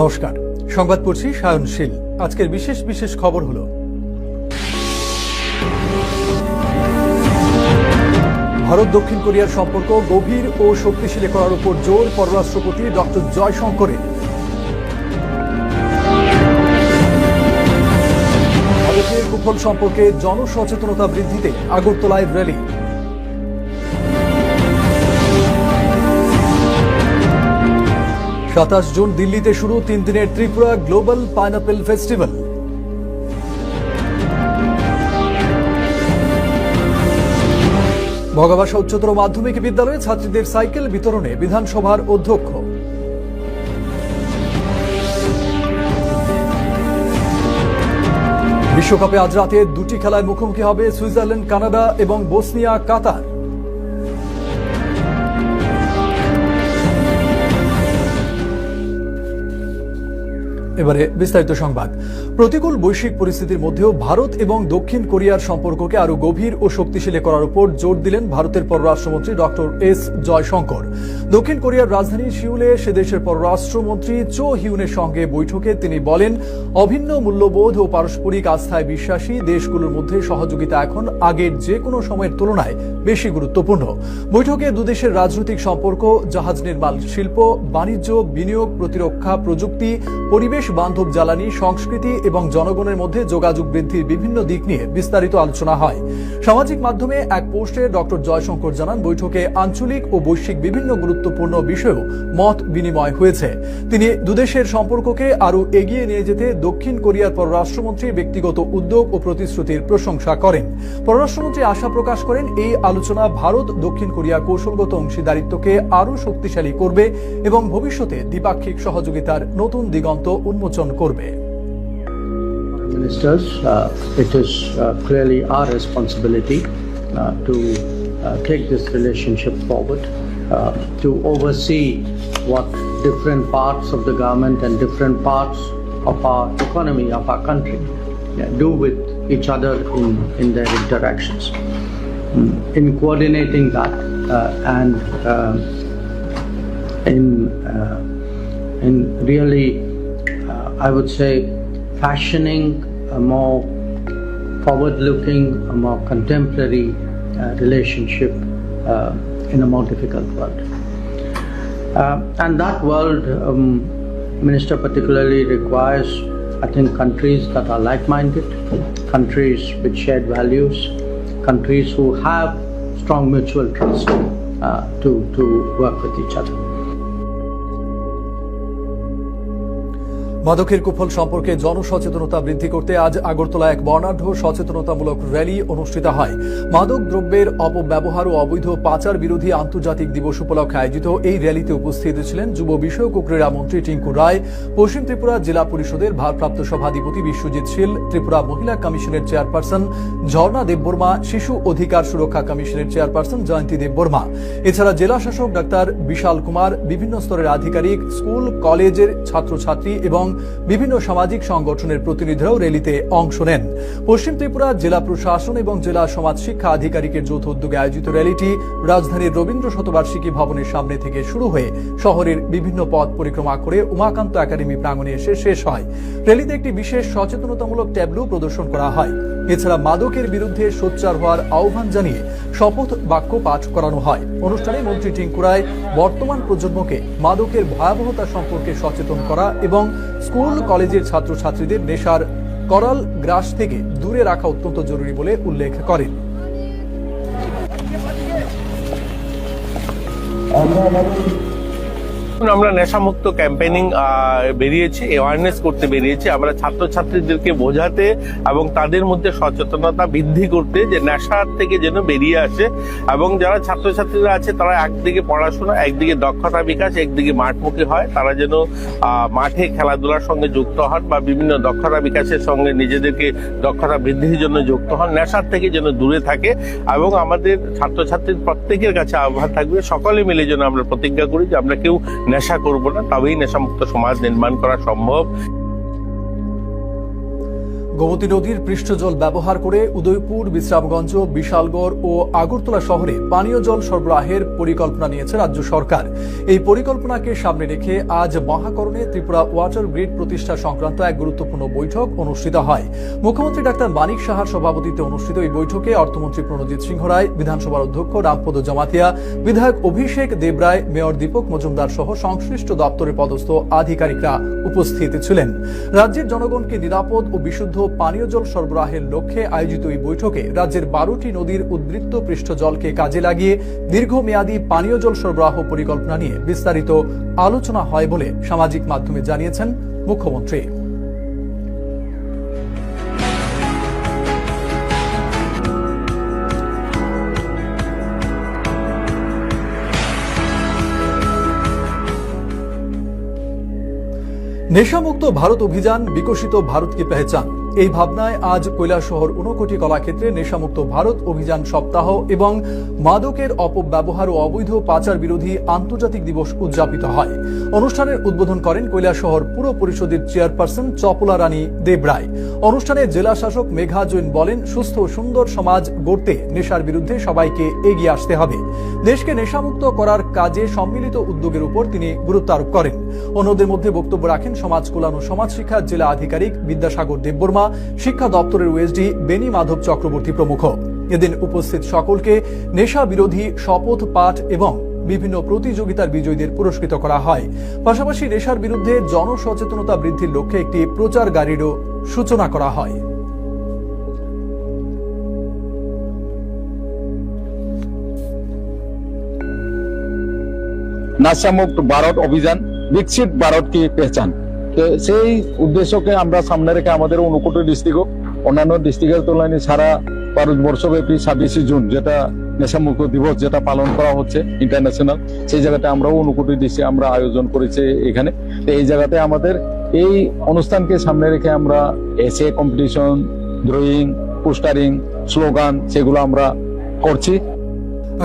নমস্কার, সংবাদ পড়ছি সায়নশীল। আজকের বিশেষ খবর হলো, ভারত দক্ষিণ কোরিয়ার সম্পর্ক গভীর ও শক্তিশালী করার উপর জোর পররাষ্ট্রমন্ত্রী ডক্টর জয়শঙ্করের। ভারতের কুফল সম্পর্কে জনসচেতনতা বৃদ্ধিতে আগরতলায় র্যালি। 27 জুন দিল্লিতে শুরু 3 দিনের ত্রিপুরা গ্লোবাল পাইনাপেল ফেস্টিভ্যাল। ভগাবাসা উচ্চতর মাধ্যমিক বিদ্যালয়ে ছাত্রীদের সাইকেল বিতরণে বিধানসভার অধ্যক্ষ। বিশ্বকাপে আজ রাতে দুটি খেলায় মুখোমুখি হবে সুইজারল্যান্ড, কানাডা এবং বসনিয়া, কাতার। এবারে বিস্তারিত সংবাদ। প্রতিকূল বৈশ্বিক পরিস্থিতির মধ্যেও ভারত এবং দক্ষিণ কোরিয়ার সম্পর্ককে আরো গভীর ও শক্তিশালী করার উপর জোর দিলেন ভারতের পররাষ্ট্রমন্ত্রী ডক্টর এস জয়শঙ্কর। দক্ষিণ কোরিয়ার রাজধানী সিউলে সে দেশের পররাষ্ট্রমন্ত্রী চো হিউনের সঙ্গে বৈঠকে তিনি বলেন, অভিন্ন মূল্যবোধ ও পারস্পরিক আস্থায় বিশ্বাসী দেশগুলোর মধ্যে সহযোগিতা এখন আগের যে কোনো সময়ের তুলনায় বেশি গুরুত্বপূর্ণ। বৈঠকে দুদেশের রাজনৈতিক সম্পর্ক, জাহাজ নির্মাণ শিল্প, বাণিজ্য, বিনিয়োগ, প্রতিরক্ষা, প্রযুক্তি, পরিবেশ বান্ধব জ্বালানি, সংস্কৃতি এবং জনগণের মধ্যে যোগাযোগ বৃদ্ধির বিভিন্ন দিক নিয়ে বিস্তারিত আলোচনা হয়। সামাজিক মাধ্যমে এক পোস্টে ডক্টর জয়শঙ্কর জানান, বৈঠকে আঞ্চলিক ও বৈশ্বিক বিভিন্ন গুরুত্বপূর্ণ বিষয়েও মত বিনিময় হয়েছে। তিনি দুদেশের সম্পর্ককে আরও এগিয়ে নিয়ে যেতে দক্ষিণ কোরিয়ার পররাষ্ট্রমন্ত্রীর ব্যক্তিগত উদ্যোগ ও প্রতিশ্রুতির প্রশংসা করেন। পররাষ্ট্রমন্ত্রী আশা প্রকাশ করেন, এই আলোচনা ভারত দক্ষিণ কোরিয়া কৌশলগত অংশীদারিত্বকে আরও শক্তিশালী করবে এবং ভবিষ্যতে দ্বিপাক্ষিক সহযোগিতার নতুন দিগন্ত উন্মোচন করবে। Ministers, it is clearly our responsibility to take this relationship forward, to oversee what different parts of the government and different parts of our economy, of our country, do with each other in their interactions. In coordinating that and in really, I would say, fashioning a more forward-looking, a more contemporary relationship in a more difficult world. And that world, Minister, particularly requires, I think, countries that are like-minded, countries with shared values, countries who have strong mutual trust to work with each other. মাদকের কুফল সম্পর্কে জনসচেতনতা বৃদ্ধি করতে আজ আগরতলা এক বর্ণাঢ্য সচেতনতামূলক র্যালি অনুষ্ঠিত হয়। মাদক দ্রব্যের অপব্যবহার ও অবৈধ পাচার বিরোধী আন্তর্জাতিক দিবস উপলক্ষে আয়োজিত এই র্যালিতে উপস্থিত ছিলেন যুব বিষয়ক ও ক্রীড়া মন্ত্রী টিঙ্কু রায়, পশ্চিম ত্রিপুরা জেলা পরিষদের ভারপ্রাপ্ত সভাধিপতি বিশ্বজিৎ শীল, ত্রিপুরা মহিলা কমিশনের চেয়ারপারসন ঝর্ণা দেববর্মা, শিশু অধিকার সুরক্ষা কমিশনের চেয়ারপারসন জয়ন্তী দেববর্মা। এছাড়া জেলা শাসক ডাক্তার বিশাল কুমার, বিভিন্ন স্তরের আধিকারিক, স্কুল কলেজের ছাত্রছাত্রী এবং বিভিন্ন সামাজিক সংগঠনের প্রতিনিধিরাও র্যালিতে অংশ নেন। পশ্চিম ত্রিপুরা জেলা প্রশাসন এবং জেলা সমাজ শিক্ষা আধিকারিকের যৌথ উদ্যোগে আয়োজিত র্যালিটি রাজধানীর রবীন্দ্র শতবার্ষিকী ভবনের সামনে থেকে শুরু হয়ে শহরের বিভিন্ন পথ পরিক্রমা করে উমাকান্ত একাডেমি প্রাঙ্গণে এসে শেষ হয়। র্যালিতে একটি বিশেষ সচেতনতামূলক ট্যাবলো প্রদর্শন করা হয়। এছাড়া মাদকের বিরুদ্ধে সোচ্চার হওয়ার আহ্বান জানিয়ে শপথ বাক্য পাঠ করানো হয়। অনুষ্ঠানে মন্ত্রী টিঙ্কু রায় বর্তমান প্রজন্মকে মাদকের ভয়াবহতা সম্পর্কে সচেতন করা এবং স্কুল কলেজের ছাত্রছাত্রীদের নেশার করাল গ্রাস থেকে দূরে রাখা অত্যন্ত জরুরি বলে উল্লেখ করেন। আমরা নেশামুক্ত ক্যাম্পেইনিং বেরিয়েছি, অ্যাওয়ারনেস করতে বেরিয়েছি। আমরা ছাত্রছাত্রীদেরকে বোঝাতে এবং তাদের মধ্যে সচেতনতা বৃদ্ধি করতে যে নেশার থেকে যেন বেরিয়ে আসে, এবং যারা ছাত্রছাত্রীরা আছে তারা একদিকে পড়াশোনা, একদিকে দক্ষতা বিকাশ, একদিকে মাঠমুখী হয়, তারা যেন মাঠে খেলাধুলার সঙ্গে যুক্ত হন বা বিভিন্ন দক্ষতা বিকাশের সঙ্গে নিজেদেরকে দক্ষতা বৃদ্ধির জন্য যুক্ত হন, নেশার থেকে যেন দূরে থাকে। এবং আমাদের ছাত্রছাত্রীর প্রত্যেকের কাছে আহ্বান থাকবে, সকলে মিলে যেন আমরা প্রতিজ্ঞা করি যে আমরা কেউ নেশা করব না, তবেই নেশামুক্ত সমাজ নির্মাণ করা সম্ভব। গোমতী নদীর পৃষ্ঠজল ব্যবহার করে উদয়পুর, বিশ্রামগঞ্জ, বিশালগড় ও আগরতলা শহরে পানীয় জল সরবরাহের পরিকল্পনা নিয়েছে রাজ্য সরকার। এই পরিকল্পনাকে সামনে রেখে আজ মহাকরণে ত্রিপুরা ওয়াটার গ্রিড প্রতিষ্ঠা সংক্রান্ত এক গুরুত্বপূর্ণ বৈঠক অনুষ্ঠিত হয়। মুখ্যমন্ত্রী ডাক্তার মানিক সাহার সভাপতিত্বে অনুষ্ঠিত এই বৈঠকে অর্থমন্ত্রী প্রণজিৎ সিংহ রায়, বিধানসভার অধ্যক্ষ রামপদ জমাতিয়া, বিধায়ক অভিষেক দেবরায়, মেয়র দীপক মজুমদার সহ সংশ্লিষ্ট দপ্তরের পদস্থ আধিকারিকরা উপস্থিত ছিলেন। রাজ্যের জনগণকে নিরাপদ ও বিশুদ্ধ পানীয় জল সরবরাহের লক্ষ্যে আয়োজিত এই বৈঠকে রাজ্যের 12টি নদীর উদ্বৃত্ত পৃষ্ঠ জলকে কাজে লাগিয়ে দীর্ঘমেয়াদী পানীয় জল সরবরাহ পরিকল্পনা নিয়ে বিস্তারিত আলোচনা হয় বলে সামাজিক মাধ্যমে জানিয়েছেন মুখ্যমন্ত্রী। নেশামুক্ত ভারত অভিযান, বিকশিত ভারত কি পেহচান, এই ভাবনায় আজ কৈলাসহর 59 কলাক্ষেত্রে নেশামুক্ত ভারত অভিযান সপ্তাহ এবং মাদকের অপব্যবহার ও অবৈধ পাচার বিরোধী আন্তর্জাতিক দিবস উদযাপিত হয়। অনুষ্ঠানের উদ্বোধন করেন কৈলাসহর পুর পরিষদের চেয়ারপারসন চপলা রানী দেবরায়। অনুষ্ঠানে জেলা শাসক মেঘা জৈন বলেন, সুস্থ ও সুন্দর সমাজ গড়তে নেশার বিরুদ্ধে সবাইকে এগিয়ে আসতে হবে। দেশকে নেশামুক্ত করার কাজে সম্মিলিত উদ্যোগের উপর তিনি গুরুত্ব আরোপ করেন। অন্যদের মধ্যে বক্তব্য রাখেন সমাজ কল্যাণ ও সমাজ শিক্ষা জেলা আধিকারিক বিদ্যাসাগর দেববর্মা, শিক্ষা দপ্তরের ওএসডি বেনি মাধব চক্রবর্তী প্রমুখ। এদিন উপস্থিত সকলকে নেশা বিরোধী শপথ পাঠ এবং বিভিন্ন প্রতিযোগিতার বিজয়ীদের পুরস্কৃত করা হয়। পাশাপাশি নেশার বিরুদ্ধে জনসচেতনতা বৃদ্ধির লক্ষ্যে একটি প্রচার গাড়িরও সূচনা করা হয়। नशामुक्त भारत অভিযান, বিকশিত ভারত কি পেহচান, তো সেই উদ্দেশ্যকে আমরা সামনে রেখে আমাদের 59 ডিস্ট্রিক্ট, অন্যান্য ডিস্ট্রিক্টের তুলনায় সারা ভারতবর্ষব্যাপী 26শে জুন যেটা নেশামুক্ত দিবস যেটা পালন করা হচ্ছে ইন্টারন্যাশনাল, সেই জায়গাতে আমরা 59 ডিস্ট্রিক্ট আমরা আয়োজন করেছি এখানে। তো এই জায়গাতে আমাদের এই অনুষ্ঠানকে সামনে রেখে আমরা এসে কম্পিটিশন, ড্রয়িং, পোস্টারিং, স্লোগান সেগুলো আমরা করছি।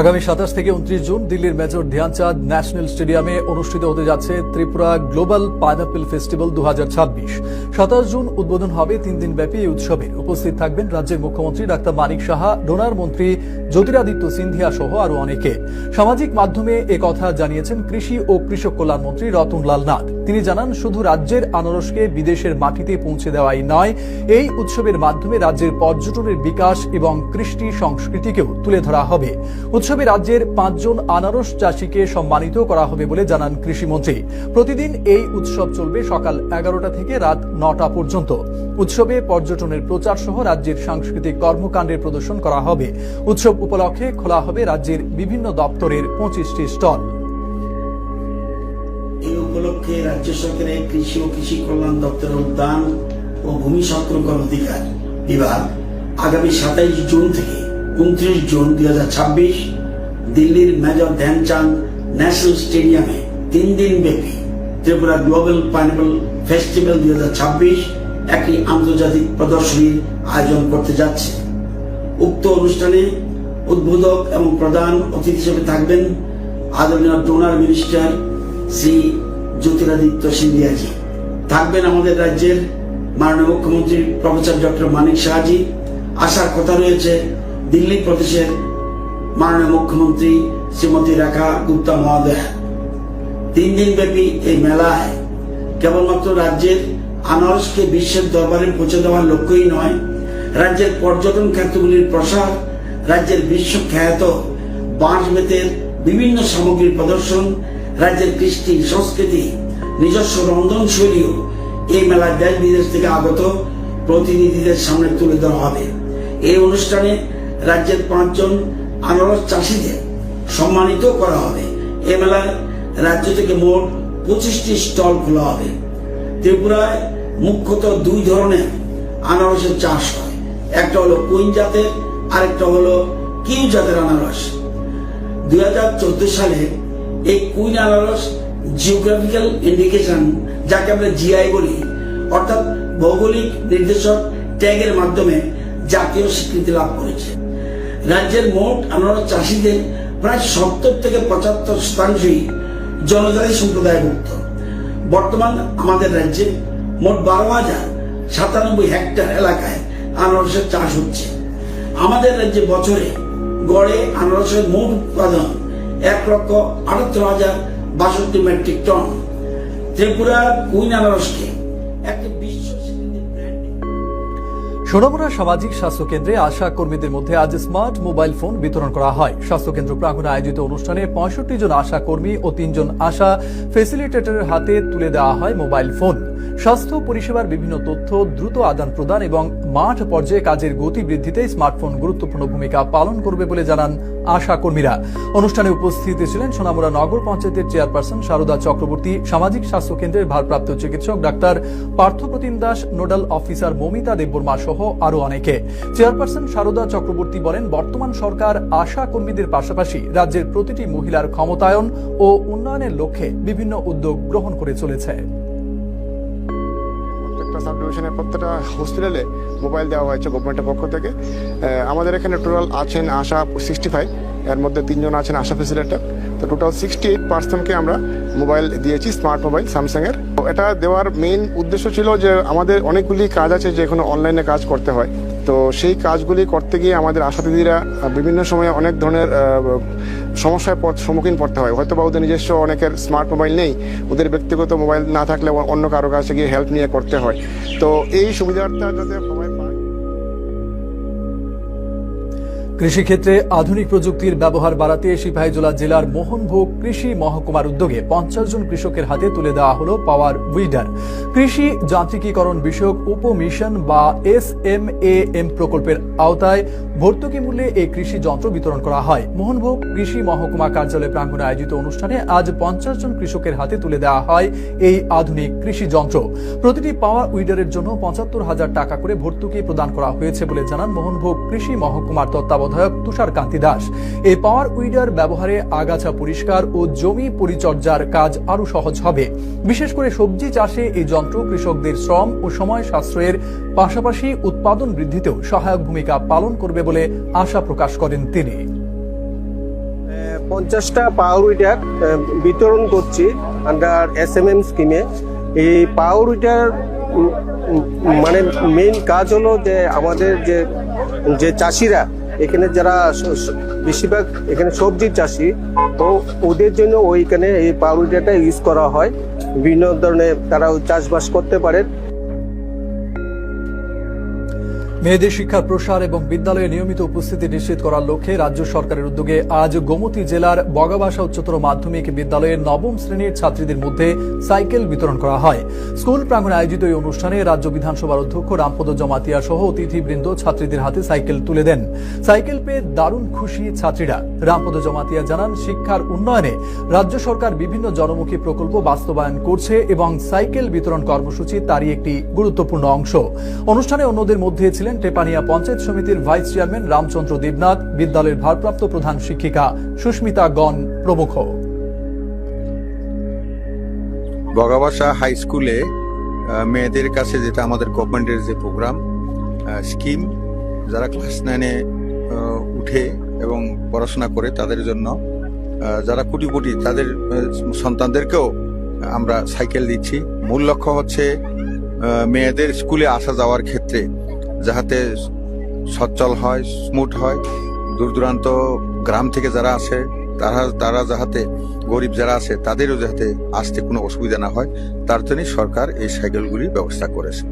আগামী 27 থেকে 29 জুন দিল্লির মেজর ধ্যানচাঁদ ন্যাশনাল স্টেডিয়ামে অনুষ্ঠিত হতে যাচ্ছে Tripura global pineapple festival 2026। 27 June উদ্বোধন হবে 3 দিন ব্যাপী এই উৎসবে। উপস্থিত থাকবেন রাজ্যের মুখ্যমন্ত্রী ডাক্তার মানিক সাহা, ডোনার মন্ত্রী জ্যোতিরাদিত্য সিন্ধিয়া সহ আরো অনেকে। সামাজিক মাধ্যমে কথা জানিয়েছেন কৃষি ও কৃষক কল্যাণ মন্ত্রী রতনলাল নাথ। তিনি জানান, শুধু রাজ্যের আনারসকে বিদেশের মাটিতে পৌঁছে দেওয়াই নয়, এই উৎসবের মাধ্যমে রাজ্যের পর্যটনের বিকাশ এবং কৃষ্টি সংস্কৃতিকেও তুলে ধরা হবে। উৎসবে রাজ্যের 5 জন আনারস চাষীকে সম্মানিত করা হবে বলে জানান কৃষিমন্ত্রী। প্রতিদিন এই উৎসব চলবে সকাল 11টা থেকে রাত 9টা পর্যন্ত। উৎসবে পর্যটনের প্রচার সহ রাজ্যের সাংস্কৃতিক কর্মকাণ্ডের প্রদর্শন করা হবে। উৎসব উপলক্ষে খোলা হবে রাজ্যের বিভিন্ন দপ্তরের 25টি স্টল। এই উপলক্ষে রাজ্য সরকারের কৃষি ও কৃষি কল্যাণ দপ্তরের উদ্যান ও ভূমি সংরক্ষণ অধিকার বিভাগ আগামী 27 জুন থেকে 29 জুন 2026 দিল্লির মেজর ধ্যানচাঁদ ন্যাশনাল স্টেডিয়ামে 3 দিন ব্যাপী ত্রিপুরা গ্লোবাল পাইনঅ্যাপল ফেস্টিভ্যাল 2026 একটি আন্তর্জাতিক প্রদর্শনীর আয়োজন করতে যাচ্ছে। উক্ত অনুষ্ঠানে উদ্বোধক এবং প্রধান অতিথি হিসেবে থাকবেন আদরণীয় ডোনার মিনিস্টার শ্রী জ্যোতিরাদিত্য সিন্ধিয়াজি। থাকবেন আমাদের রাজ্যের মাননীয় মুখ্যমন্ত্রী প্রফেসর ডক্টর মানিক সাহাজি। আসার কথা রয়েছে দিল্লি প্রদেশের মাননীয় মুখ্যমন্ত্রী শ্রীমতী রেখা গুপ্তা মহোদয়া। 3 দিন ব্যাপী এই মেলায় কেবলমাত্র রাজ্যের আনারসকে বিশ্বের দরবারে পৌঁছে দেওয়ার লক্ষ্যই নয়, রাজ্যের পর্যটন ক্ষেত্রগুলির প্রসার, রাজ্যের বিশ্বখ্যাত বাঁশ বেতের বিভিন্ন সামগ্রীর প্রদর্শন, রাজ্যের কৃষ্টি সংস্কৃতি, নিজস্ব রন্ধনশৈলীও এই মেলায় দেশ বিদেশ থেকে আগত প্রতিনিধিদের সামনে তুলে ধরা হবে। এই অনুষ্ঠানে রাজ্যের 5 জন আনারস চাষীদের সম্মানিত করা হবে। এই মেলায় রাজ্য থেকে মোট 25টি স্টল খোলা হবে। ত্রিপুরায় মুখ্যত 2 ধরনের আনারসের চাষ হয়, একটা হলো কুইন জাতের, আরেকটা হলো কিউ জাতের আনারস। 2014 সালে এই কুইন আনারস জিওগ্রাফিক্যাল ইন্ডিকেশন, যাকে আমরা জিআই বলি, অর্থাৎ ভৌগোলিক নির্দেশক ট্যাগের মাধ্যমে জাতীয় স্বীকৃতি লাভ করেছে। রাজ্যের মোট আনারস চাষীদের প্রায় 70 থেকে 75% জনজাতি সম্প্রদায়ভুক্ত। বর্তমান আমাদের রাজ্যে মোট 12,000 97 হেক্টর এলাকায় আনারসের চাষ হচ্ছে। আমাদের রাজ্যে বছরে গড়ে আনারসের মোট উৎপাদন 1,78,062 মেট্রিক টন। ত্রিপুরার কুইন আনারসকে একটি বিশ্ব স্বীকৃত ব্র্যান্ড। সোনামুড়া সামাজিক স্বাস্থ্য কেন্দ্রে আশা কর্মীদের মধ্যে আজ স্মার্ট মোবাইল ফোন বিতরণ করা হয়। স্বাস্থ্য কেন্দ্র প্রাঙ্গণে আয়োজিত অনুষ্ঠানে 65 জন আশা কর্মী ও 3 জন আশা ফেসিলিটেটরের হাতে তুলে দেওয়া হয় মোবাইল ফোন। স্বাস্থ্য পরিষেবার বিভিন্ন তথ্য দ্রুত আদান প্রদান এবং মাঠ পর্যায়ে কাজের গতি বৃদ্ধিতে স্মার্টফোন গুরুত্বপূর্ণ ভূমিকা পালন করবে বলে জানান আশা কর্মীরা। অনুষ্ঠানে উপস্থিত ছিলেন সোনামুড়া নগর পঞ্চায়েতের চেয়ারপারসন শারদা চক্রবর্তী, সামাজিক স্বাস্থ্য কেন্দ্রের ভারপ্রাপ্ত চিকিৎসক doctor Parthapratim Das, nodal officer Mamita Debbarma সহ আরো অনেকে। চেয়ারপারসন শারদা চক্রবর্তী বলেন, বর্তমান সরকার আশা কর্মীদের পাশাপাশি রাজ্যের প্রতিটি মহিলার ক্ষমতায়ন ও উন্নয়নের লক্ষ্যে বিভিন্ন উদ্যোগ গ্রহণ করে চলেছে। সাব ডিভিশনের প্রত্যেকটা হসপিটালে মোবাইল দেওয়া হয়েছে গভর্নমেন্টের পক্ষ থেকে। আমাদের এখানে টোটাল আছেন আশা 65, এর মধ্যে 3 জন আছেন আশা ফেসিলিটেটর। তো টোটাল 68 পার্সনকে আমরা মোবাইল দিয়েছি, স্মার্ট মোবাইল স্যামসাংয়ের। এটা দেওয়ার মেইন উদ্দেশ্য ছিল যে আমাদের অনেকগুলি কাজ আছে যে এখনো অনলাইনে কাজ করতে হয়। তো সেই কাজগুলি করতে গিয়ে আমাদের আশা দিদিরা বিভিন্ন সময়ে অনেক ধরনের সমস্যায় সম্মুখীন পড়তে হয়। হয়তো বা ওদের নিজস্ব অনেকের স্মার্ট মোবাইল নেই, ওদের ব্যক্তিগত মোবাইল না থাকলে অন্য কারো কাছে গিয়ে হেল্প নিয়ে করতে হয়। তো এই সুবিধাটা যাতে সবাই পায়। কৃষিক্ষেত্রে আধুনিক প্রযুক্তির ব্যবহার বাড়াতে সিপাহীজলা জেলার মোহনভোগ কৃষি মহকুমার উদ্যোগে 50 জন কৃষকের হাতে তুলে দেওয়া হলো পাওয়ার উইডার। কৃষি যান্ত্রিকীকরণ বিষয়ক উপমিশন বা SMAM প্রকল্পের আওতায় ভর্তুকি মূল্যে এই কৃষি যন্ত্র বিতরণ করা হয়। মোহনভোগ কৃষি মহকুমা কার্যালয় প্রাঙ্গণে আয়োজিত অনুষ্ঠানে আজ 50 জন কৃষকের হাতে তুলে দেওয়া হয় এই আধুনিক কৃষি যন্ত্র। প্রতিটি পাওয়ার উইডারের জন্য 75,000 টাকা করে ভর্তুকি প্রদান করা হয়েছে বলে জানান মোহনভোগ কৃষি মহকুমার তত্ত্বাবধায়ক তুষার কান্তি দাস। এই পাওয়ার উইডার ব্যবহারে আগাছা পরিষ্কার ও জমি পরিচর্যার কাজ আরো সহজ হবে। বিশেষ করে সবজি চাষে এই যন্ত্র কৃষকদের শ্রম ও সময় সাশ্রয়ের পাশাপাশি উৎপাদন বৃদ্ধিতেও সহায়ক ভূমিকা পালন করবে বলে আশা প্রকাশ করেন তিনি। 50টা পাওয়ার উইডার বিতরণ করছি আন্ডার SMM স্কিমে। এই পাওয়ার উইডার মানে মেইন কাজ হলো যে আমাদের যে চাষিরা এখানে যারা বেশিরভাগ এখানে সবজির চাষি, তো ওদের জন্য ওইখানে এই পাওয়ার উইডারটা ইউজ করা হয়। বিভিন্ন ধরনের তারা চাষবাস করতে পারে। মেয়েদের শিক্ষার প্রসার এবং বিদ্যালয়ে নিয়মিত উপস্থিতি নিশ্চিত করার লক্ষ্যে রাজ্য সরকারের উদ্যোগে আজ গোমতী জেলার বগাবাসা উচ্চতর মাধ্যমিক বিদ্যালয়ের 9ম শ্রেণীর ছাত্রীদের মধ্যে সাইকেল বিতরণ করা হয়। স্কুল প্রাঙ্গণে আয়োজিত এই অনুষ্ঠানে রাজ্য বিধানসভার অধ্যক্ষ রামপদ জমাতিয়া সহ অতিথিবৃন্দ ছাত্রীদের হাতে সাইকেল তুলে দেন। সাইকেল পেয়ে দারুণ খুশি ছাত্রীরা। রামপদ জমাতিয়া জানান, শিক্ষার উন্নয়নে রাজ্য সরকার বিভিন্ন জনমুখী প্রকল্প বাস্তবায়ন করছে এবং সাইকেল বিতরণ কর্মসূচি তারই একটি গুরুত্বপূর্ণ অংশ। অনুষ্ঠানে অন্যদের মধ্যে ছিলেন টেপানিয়া পঞ্চায়েত সমিতির ভাইস চেয়ারম্যান রামচন্দ্র দেবনাথ, বিদ্যালয়ের ভারপ্রাপ্ত প্রধান শিক্ষিকা সুস্মিতা গণ প্রমুখ। বগাবাসা হাই স্কুলে মেয়েদের কাছে যেটা আমাদের গভর্নমেন্টের যে প্রোগ্রাম স্কিম, যারা ক্লাস 9-এ উঠে এবং পড়াশোনা করে তাদের জন্য, যারা কোটিপতি তাদের সন্তানদেরকেও আমরা সাইকেল দিচ্ছি। মূল লক্ষ্য হচ্ছে মেয়েদের স্কুলে আসা যাওয়ার ক্ষেত্রে যাতে সচ্ছল হয়, স্মুথ হয়। দূর দূরান্ত গ্রাম থেকে যারা আসে তারা যাতে গরিব যারা আছে তাদেরও যাতে আসতে কোনো অসুবিধা না হয়, তার জন্য সরকার এই সাইকেলগুলির ব্যবস্থা করেছে।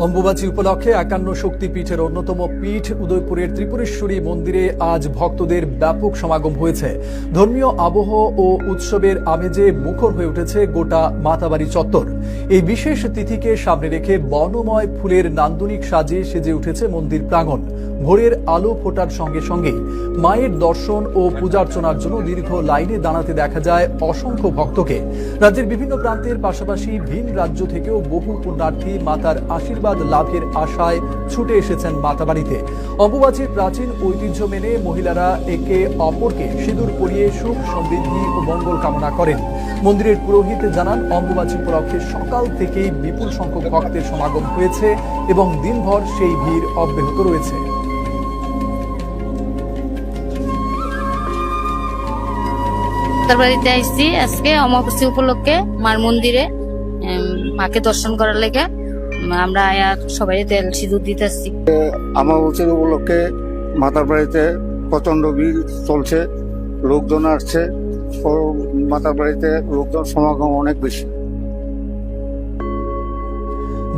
অম্বুবাচী উপলক্ষে 51 শক্তিপীঠের অন্যতম পীঠ উদয়পুরের ত্রিপুরেশ্বরী মন্দিরে আজ ভক্তদের ব্যাপক সমাগম হয়েছে। ধর্মীয় আবহ ও উৎসবের আমেজে মুখর হয়ে উঠেছে গোটা মাতাবাড়ি চত্বর। এই বিশেষ তিথিকে সামনে রেখে বর্ণময় ফুলের নান্দনিক সাজে সেজে উঠেছে মন্দির প্রাঙ্গণ। ভোরের আলো ফোটার সঙ্গে সঙ্গেই মায়ের দর্শন ও পূজার্চনার জন্য দীর্ঘ লাইনে দাঁড়াতে দেখা যায় অসংখ্য ভক্তকে। রাজ্যের বিভিন্ন প্রান্তের পাশাপাশি ভিন রাজ্য থেকেও বহু পুণ্যার্থী মাতার আশীর্বাদ লাভের আশায় ছুটে এসেছেন মাতাবাড়িতে। অম্বুবাচীর প্রাচীন ঐতিহ্য মেনে মহিলারা একে অপরকে সিঁদুর পরিয়ে সুখ সমৃদ্ধি ও মঙ্গল কামনা করেন। মন্দিরের পুরোহিত জানান, অম্বুবাচী উপলক্ষে সকাল থেকেই বিপুল সংখ্যক ভক্তের সমাগম হয়েছে এবং দিনভর সেই ভিড় অব্যাহত রয়েছে। বাড়িতে আসছি আজকে অমাবস্যা উপলক্ষে মার মন্দিরে। মাকে দর্শন করার লেগে আমরা আয়া সবাই তেল সিঁদুর দিতেছি। আমাবস্যার উপলক্ষে মাতার বাড়িতে প্রচন্ড ভিড় চলছে, লোকজন আসছে, মাতার বাড়িতে লোকজন সমাগম অনেক বেশি।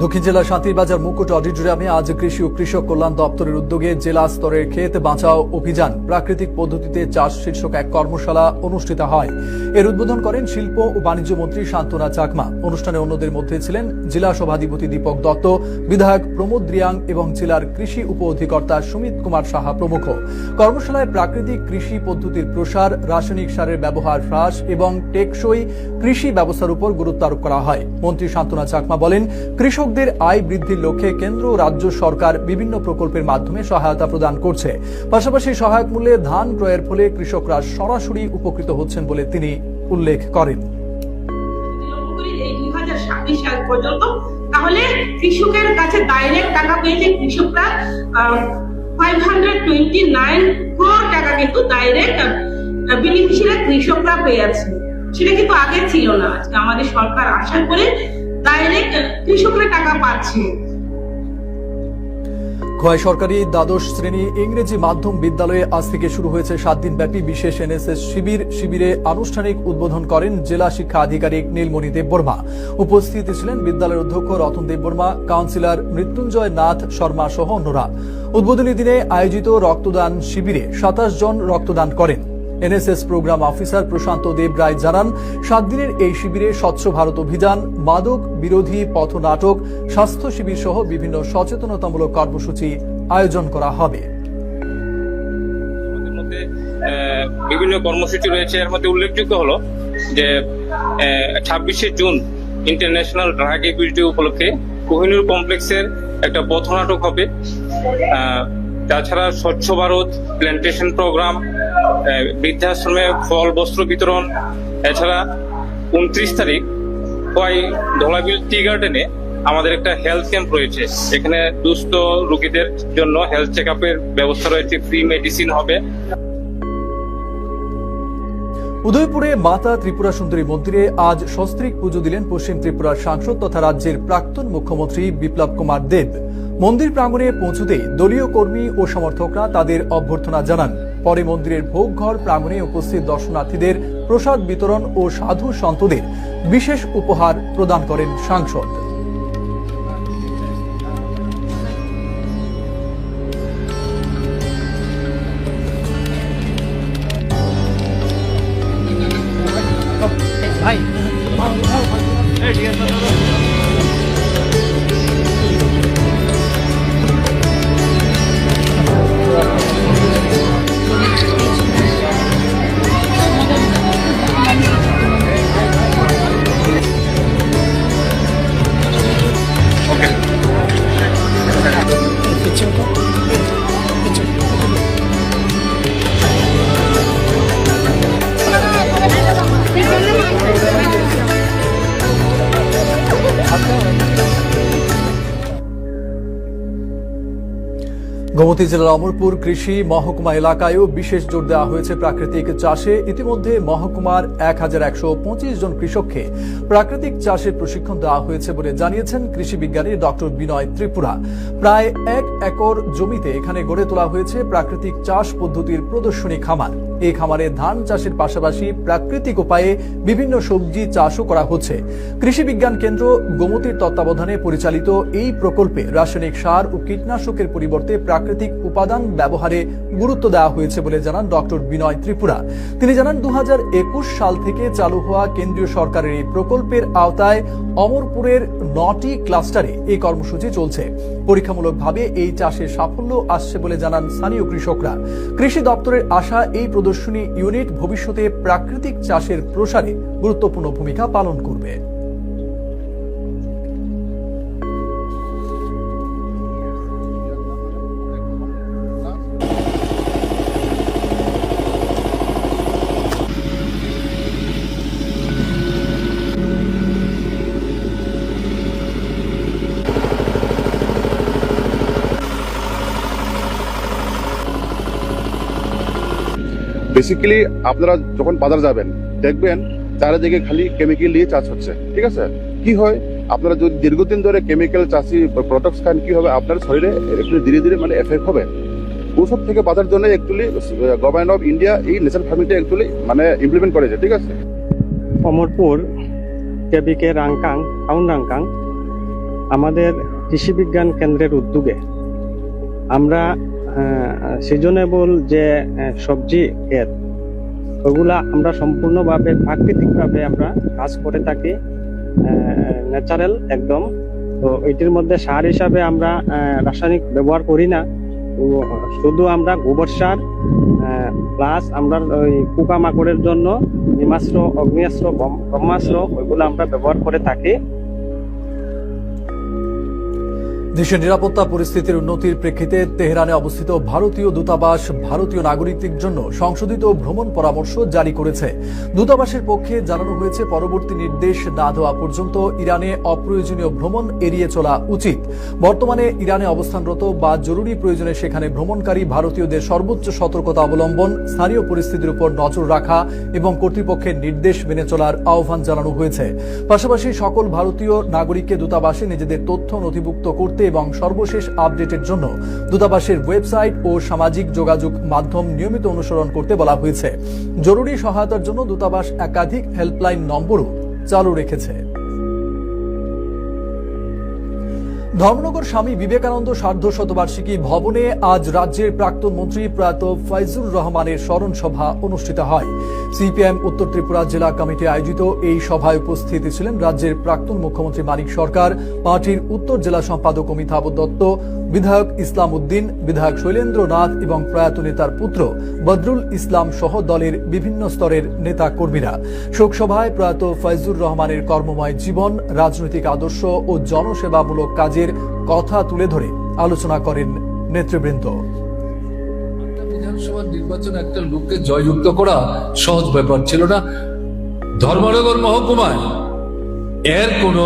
দক্ষিণ জেলার শান্তিরবাজার মুকুট অডিটোরিয়ামে আজ কৃষি ও কৃষক কল্যাণ দপ্তরের উদ্যোগে জেলা স্তরের ক্ষেত বাঁচাও অভিযান প্রাকৃতিক পদ্ধতিতে চাষ শীর্ষক এক কর্মশালা অনুষ্ঠিত হয়। এর উদ্বোধন করেন শিল্প ও বাণিজ্য মন্ত্রী শান্তনা চাকমা। অনুষ্ঠানে অন্যদের মধ্যে ছিলেন জেলা সভাধিপতি দীপক দত্ত, বিধায়ক প্রমোদ রিয়াং এবং জেলার কৃষি উপ অধিকর্তা সুমিত কুমার সাহা প্রমুখ। কর্মশালায় প্রাকৃতিক কৃষি পদ্ধতির প্রসার, রাসায়নিক সারের ব্যবহার হ্রাস এবং টেকসই কৃষি ব্যবস্থার উপর গুরুত্ব আরোপ করা হয়। মন্ত্রী শান্তনা চাকমা বলেন, কৃষকদের আয় বৃদ্ধির লক্ষ্যে কেন্দ্র ও রাজ্য সরকার বিভিন্ন প্রকল্পের মাধ্যমে সহায়তা প্রদান করছে। পাশাপাশি সহায়ক মূল্যে ধান ক্রয়ের ফলে কৃষকরা সরাসরি উপকৃত হচ্ছেন বলে তিনি উল্লেখ করেন। 2026 সাল পর্যন্ত তাহলে কৃষকের কাছে ডাইরেক্ট টাকা পেয়েছে কৃষকরা 529 crore টাকা কিন্তু ডাইরেক্ট বেনিফিশিয়ারি কৃষকরা পেয়েছে। সেটা কিন্তু আগে ছিল না। আজকে আমাদের সরকার আশা করে ডাইরেক্ট কৃষকরা টাকা পাচ্ছে। খোয়াই সরকারি দ্বাদশ শ্রেণী ইংরেজি মাধ্যম বিদ্যালয়ে আজ থেকে শুরু হয়েছে 7 দিনব্যাপী বিশেষ এনএসএস শিবিরে আনুষ্ঠানিক উদ্বোধন করেন জেলা শিক্ষা আধিকারিক নীলমণি দেববর্মা। উপস্থিত ছিলেন বিদ্যালয়ের অধ্যক্ষ রতন দেববর্মা, কাউন্সিলর মৃত্যুঞ্জয় নাথ শর্মা সহ অন্যরা। উদ্বোধনী দিনে আয়োজিত রক্তদান শিবিরে 27 জন রক্তদান করেন। এনএসএস প্রোগ্রাম অফিসার প্রশান্ত দেব রায় জানান, 7 দিনের এই শিবিরে স্বচ্ছ ভারত অভিযান, মাদক বিরোধী পথনাটক, স্বাস্থ্য শিবির সহ বিভিন্ন সচেতনতামূলক কর্মসূচি আয়োজন করা হবে। বিভিন্ন কর্মসূচি রয়েছে। এর মধ্যে উল্লেখযোগ্য হলো যে 26শে জুন ইন্টারন্যাশনাল ড্রাগ ইকুইটি উপলক্ষে কোহিনুর কমপ্লেক্সের একটা পথনাটক হবে। তাছাড়া স্বচ্ছ ভারত প্ল্যান্টেশন প্রোগ্রাম, বৃদ্ধাশ্রমে ফল বস্ত্র বিতরণ। এছাড়া 29 তারিখ খোয়াই ধলাবিল টি গার্ডেনে আমাদের একটা হেলথ ক্যাম্প রয়েছে। এখানে দুস্থ রোগীদের জন্য হেলথ চেক আপের ব্যবস্থা রয়েছে, ফ্রি মেডিসিন হবে। উদয়পুরে মাতা ত্রিপুরা সুন্দরী মন্দিরে আজ সস্ত্রীক পুজো দিলেন পশ্চিম ত্রিপুরার সাংসদ তথা রাজ্যের প্রাক্তন মুখ্যমন্ত্রী বিপ্লব কুমার দেব। মন্দির প্রাঙ্গণে পৌঁছতেই দলীয় কর্মী ও সমর্থকরা তাদের অভ্যর্থনা জানান। পরে মন্দিরের ভোগঘর প্রাঙ্গণে উপস্থিত দর্শনার্থীদের প্রসাদ বিতরণ ও সাধু সন্তদের বিশেষ উপহার প্রদান করেন সাংসদ। গোমতী জেলার অমরপুর কৃষি মহকুমা এলাকায়ও বিশেষ জোর দেওয়া হয়েছে প্রাকৃতিক চাষে। ইতিমধ্যে মহকুমার 1125 জন কৃষককে প্রাকৃতিক চাষের প্রশিক্ষণ দেওয়া হয়েছে বলে জানিয়েছেন কৃষি বিজ্ঞানী ডক্টর বিনয় ত্রিপুরা। প্রায় 1 একর জমিতে এখানে গড়ে তোলা হয়েছে প্রাকৃতিক চাষ পদ্ধতির প্রদর্শনী খামার। এই খামারে ধান চাষের পাশাপাশি প্রাকৃতিক উপায়ে বিভিন্ন সবজি চাষও করা হচ্ছে। কৃষি বিজ্ঞান কেন্দ্র গোমতীর তত্ত্বাবধানে পরিচালিত এই প্রকল্পে রাসায়নিক সার ও কীটনাশকের পরিবর্তে প্রাকৃতিক উপাদান ব্যবহারে গুরুত্ব দেওয়া হয়েছে বলে জানান ডক্টর বিনয় ত্রিপুরা। তিনি জানান, 2021 সাল থেকে চালু হওয়া কেন্দ্রীয় সরকারের এই প্রকল্পের আওতায় অমরপুরের 9টি ক্লাস্টারে এই কর্মসূচি চলছে। পরীক্ষামূলকভাবে এই চাষে সাফল্য আসছে বলে জানান স্থানীয় কৃষকরা। কৃষি দপ্তরের আশা, এই প্রদর্শনী ইউনিট ভবিষ্যতে প্রাকৃতিক চাষের প্রসারে গুরুত্বপূর্ণ ভূমিকা পালন করবে। বেসিক্যালি আপনারা যখন বাজার যাবেন দেখবেন চারিদিকে খালি কেমিক্যাল দিয়ে চাষ হচ্ছে, ঠিক আছে। কি হয়, আপনারা যদি দীর্ঘদিন ধরে কেমিক্যাল চাষি প্রোডাক্টস খান, কি হবে আপনার শরীরে একটু ধীরে ধীরে মানে এফেক্ট হবে। ওসব থেকে বাঁচার জন্য অ্যাকচুয়ালি গভর্নমেন্ট অফ ইন্ডিয়া এই ন্যাচারাল ফার্মিংটা অ্যাকচুয়ালি মানে ইমপ্লিমেন্ট করেছে, ঠিক আছে। অমরপুর কেবিকে রাংকাং টাউন রাংকাং আমাদের কৃষি বিজ্ঞান কেন্দ্রের উদ্যোগে আমরা সিজনেবল যে সবজি ক্ষেত ওগুলা আমরা সম্পূর্ণভাবে প্রাকৃতিকভাবে আমরা কাজ করে থাকি, ন্যাচারাল একদম। তো এটির মধ্যে সার হিসাবে আমরা রাসায়নিক ব্যবহার করি না, শুধু আমরা গোবর সার প্লাস আমরা ওই পোকামাকড়ের জন্য নিমাস্ত্র, অগ্নিয়াস্ত্র, ব্রহ্মাস্ত্র ওইগুলো আমরা ব্যবহার করে থাকি। দেশের নিরাপত্তা পরিস্থিতির উন্নতির প্রেক্ষিতে তেহরানে অবস্থিত ভারতীয় দূতাবাস ভারতীয় নাগরিকদের জন্য সংশোধিত ভ্রমণ পরামর্শ জারি করেছে। দূতাবাসের পক্ষে জানানো হয়েছে, পরবর্তী নির্দেশ না দেওয়া পর্যন্ত ইরানে অপ্রয়োজনীয় ভ্রমণ এড়িয়ে চলা উচিত। বর্তমানে ইরানে অবস্থানরত বা জরুরি প্রয়োজনে সেখানে ভ্রমণকারী ভারতীয়দের সর্বোচ্চ সতর্কতা অবলম্বন, স্থানীয় পরিস্থিতির উপর নজর রাখা এবং কর্তৃপক্ষের নির্দেশ মেনে চলার আহ্বান জানানো হয়েছে। পাশাপাশি সকল ভারতীয় নাগরিককে দূতাবাসে নিজেদের তথ্য নথিভুক্ত করতে এবং সর্বশেষ আপডেটের জন্য দূতাবাসের ওয়েবসাইট ও সামাজিক যোগাযোগ মাধ্যম নিয়মিত অনুসরণ করতে বলা হয়েছে। জরুরি সহায়তার জন্য দূতাবাস একাধিক হেল্পলাইন নম্বরও চালু রেখেছে। ধর্মনগর স্বামী বিবেকানন্দ সার্ধশতবার্ষিকী ভবনে আজ রাজ্যের প্রাক্তন মন্ত্রী প্রয়াত ফয়জুর রহমানের স্মরণ সভা অনুষ্ঠিত হয়। সিপিএম উত্তর ত্রিপুরা জেলা কমিটি আয়োজিত এই সভায় উপস্থিত ছিলেন রাজ্যের প্রাক্তন মুখ্যমন্ত্রী মানিক সরকার, পার্টির উত্তর জেলা সম্পাদক অমিতাভ দত্ত, বিধায়ক ইসলাম উদ্দিন, বিধায়ক শৈলেন্দ্রনাথ এবং প্রয়াত নেতার পুত্র বদরুল ইসলাম সহ দলের বিভিন্ন স্তরের নেতা কর্মীরা। শোকসভায় প্রয়াত ফয়জুর রহমানের কর্মময় জীবন, রাজনৈতিক আদর্শ ও জনসেবামূলক কাজের কথা তুলে ধরে আলোচনা করেন নেতৃবৃন্দ। বিধানসভা নির্বাচন একটা লোককে জয়যুক্ত করা সহজ ব্যাপার ছিল না। ধর্মনগর মহকুমায় এর কোন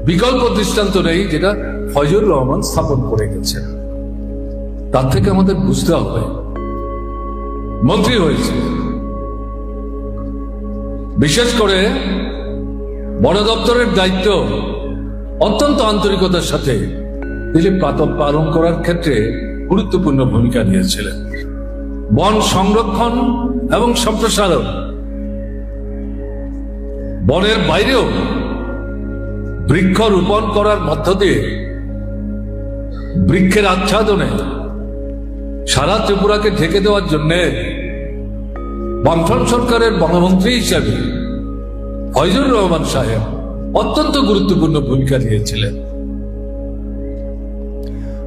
বিকল্প দৃষ্টান্ত নেই যেটা ফয়জুর রহমান স্থাপন করে গেছে। তার থেকে আমাদের বুঝতে হবে, মন্ত্রী হয়েছে, বিশেষ করে বন দপ্তরের দায়িত্ব অত্যন্ত আন্তরিকতার সাথে তিনি পালন করার ক্ষেত্রে গুরুত্বপূর্ণ ভূমিকা নিয়েছিলেন। বন সংরক্ষণ এবং সম্প্রসারণ, বনের বাইরেও বৃক্ষ রোপণ করার মধ্য দিয়ে বৃক্ষের আচ্ছাদনে সারা ত্রিপুরাকে ঢেকে দেওয়ার জন্য বামফ্রন্ট সরকারের বনমন্ত্রী হিসাবে ফয়জুর রহমান সাহেব অত্যন্ত গুরুত্বপূর্ণ ভূমিকা নিয়েছিলেন।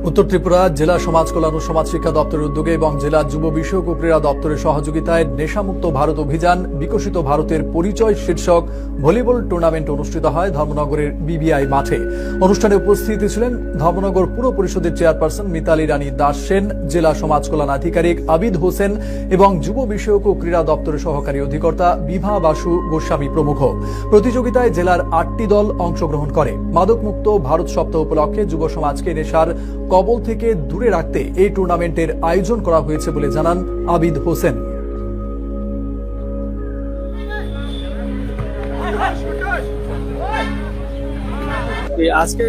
উত্তর ত্রিপুরা জেলা সমাজ কল্যাণ ও সমাজ শিক্ষা দপ্তরের উদ্যোগে এবং জেলা যুব বিষয়ক ও ক্রীড়া দপ্তরের সহযোগিতায় নেশামুক্ত ভারত অভিযান বিকশিত ভারতের পরিচয় শীর্ষক ভলিবল টুর্নামেন্ট অনুষ্ঠিত হয় ধর্মনগরের বিবিআই মাঠে। অনুষ্ঠানে উপস্থিত ছিলেন ধর্মনগর পুর পরিষদের চেয়ারপারসন মিতালি রানী দাস সেন, জেলা সমাজ কল্যাণ আধিকারিক আবিদ হোসেন এবং যুব বিষয়ক ও ক্রীড়া দপ্তরের সহকারী অধিকর্তা বিভা বাসু গোস্বামী প্রমুখ। প্রতিযোগিতায় জেলার 8টি দল অংশগ্রহণ করে। মাদকমুক্ত ভারত সপ্তাহ উপলক্ষে যুব সমাজকে নেশার কবল থেকে দূরে রাখতে এই টুর্নামেন্টের আয়োজন করা হয়েছে বলে জানান আবিদ হোসেন। আজকে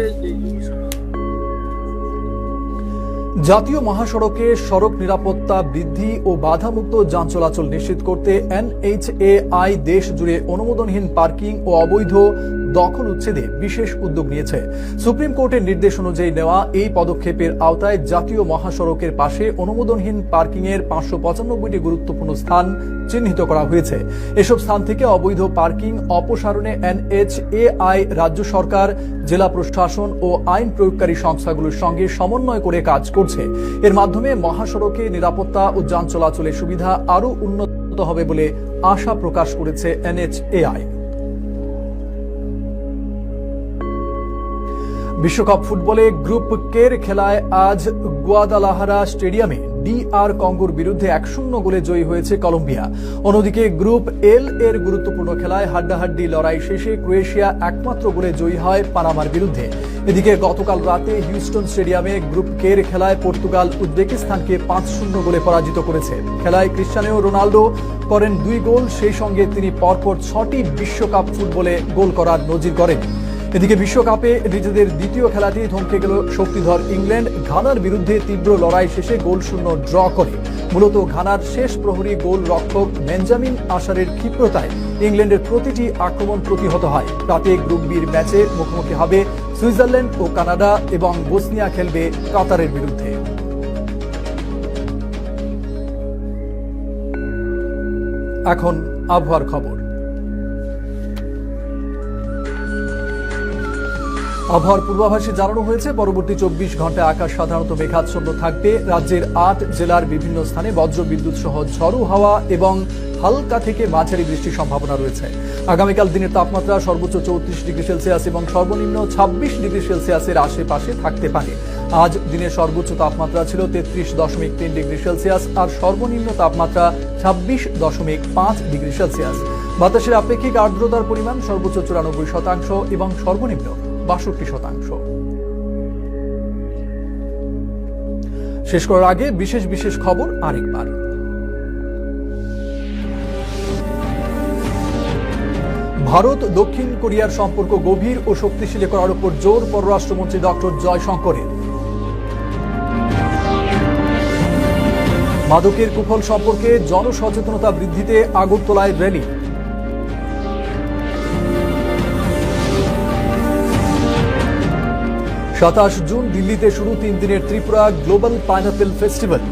জাতীয় মহাসড়কে সড়ক নিরাপত্তা বৃদ্ধি ও বাধামুক্ত যান চলাচল নিশ্চিত করতে NHAI দেশ জুড়ে অনুমোদনহীন পার্কিং ও অবৈধ দখল উচ্ছেদে বিশেষ উদ্যোগ নিয়েছে। সুপ্রিম কোর্টের নির্দেশ অনুযায়ী নেওয়া এই পদক্ষেপের আওতায় জাতীয় মহাসড়কের পাশে অনুমোদনহীন পার্কিং এর 595টি গুরুত্বপূর্ণ স্থান চিহ্নিত করা হয়েছে। এসব স্থান থেকে অবৈধ পার্কিং অপসারণে NHAI রাজ্য সরকার, জেলা প্রশাসন ও আইন প্রয়োগকারী সংস্থাগুলোর সঙ্গে সমন্বয় করে কাজ করছে। এর মাধ্যমে মহাসড়কে নিরাপত্তা ও যান চলাচলের সুবিধা আরও উন্নত হবে বলে আশা প্রকাশ করেছে NHAI। বিশ্বকাপ ফুটবলে গ্রুপ কের খেলায় আজ গুয়াদালাহারা স্টেডিয়ামে DR কঙ্গোর বিরুদ্ধে 1-0 গোলে জয়ী হয়েছে কলম্বিয়া। অন্যদিকে গ্রুপ এল এর গুরুত্বপূর্ণ খেলায় হাড্ডাহাড্ডি লড়াই শেষে ক্রোয়েশিয়া একমাত্র গোলে জয়ী হয় পানামার বিরুদ্ধে। এদিকে গতকাল রাতে হিউস্টন স্টেডিয়ামে গ্রুপ কের খেলায় পর্তুগাল উজবেকিস্তানকে 5-0 গোলে পরাজিত করেছে। খেলায় ক্রিস্টিয়ানো রোনাল্ডো করেন 2 গোল, সেই সঙ্গে তিনি পরপর 6টি বিশ্বকাপ ফুটবলে গোল করার নজির করেন। এদিকে বিশ্বকাপে নিজেদের দ্বিতীয় খেলাতেই থমকে গেল শক্তিধর ইংল্যান্ড। ঘানার বিরুদ্ধে তীব্র লড়াই শেষে গোলশূন্য ড্র করে। মূলত ঘানার শেষ প্রহরী গোল রক্ষক বেঞ্জামিন আশারের ক্ষিপ্রতায় ইংল্যান্ডের প্রতিটি আক্রমণ প্রতিহত হয়। রাতে গ্রুপ বির ম্যাচে মুখোমুখি হবে সুইজারল্যান্ড ও কানাডা এবং বসনিয়া খেলবে কাতারের বিরুদ্ধে। এখন আবহাওয়ার খবর। আবহাওয়ার পূর্বাভাসে জানানো হয়েছে পরবর্তী 24 ঘন্টায় আকাশ সাধারণত মেঘাচ্ছন্ন থাকবে। রাজ্যের 8 জেলার বিভিন্ন স্থানে বজ্রবিদ্যুৎ সহ ঝড়ো হাওয়া এবং হালকা থেকে মাঝারি বৃষ্টির সম্ভাবনা রয়েছে। আগামীকাল দিনের তাপমাত্রা সর্বোচ্চ 34 ডিগ্রি সেলসিয়াস এবং সর্বনিম্ন 26 ডিগ্রি সেলসিয়াসের আশেপাশে থাকতে পারে। আজ দিনের সর্বোচ্চ তাপমাত্রা ছিল 33.3 ডিগ্রি সেলসিয়াস আর সর্বনিম্ন তাপমাত্রা 26.5 ডিগ্রি সেলসিয়াস। বাতাসের আপেক্ষিক আর্দ্রতার পরিমাণ সর্বোচ্চ 94% এবং সর্বনিম্ন 62%। শেষ করার আগে বিশেষ খবর আরেকবার। ভারত দক্ষিণ কোরিয়ার সম্পর্ক গভীর ও শক্তিশালী করার উপর জোর পররাষ্ট্রমন্ত্রী ডক্টর জয়শঙ্করের। মাদকের কুফল সম্পর্কে জনসচেতনতা বৃদ্ধিতে আগরতলায় র্যালি। 27 জুন দিল্লিতে শুরু 3 দিনের ত্রিপুরা গ্লোবাল পাইনাপেল ফেস্টিভ্যাল।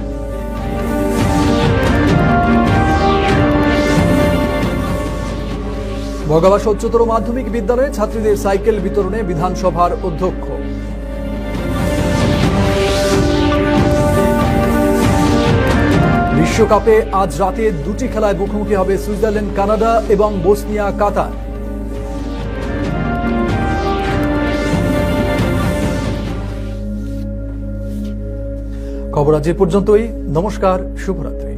বগাবাসা উচ্চতর মাধ্যমিক বিদ্যালয়ে ছাত্রীদের সাইকেল বিতরণে বিধানসভার অধ্যক্ষ। বিশ্বকাপে আজ রাতে 2টি খেলায় মুখোমুখি হবে সুইজারল্যান্ড কানাডা এবং বসনিয়া কাতার। খবর আজ এ পর্যন্তই। নমস্কার, শুভরাত্রি।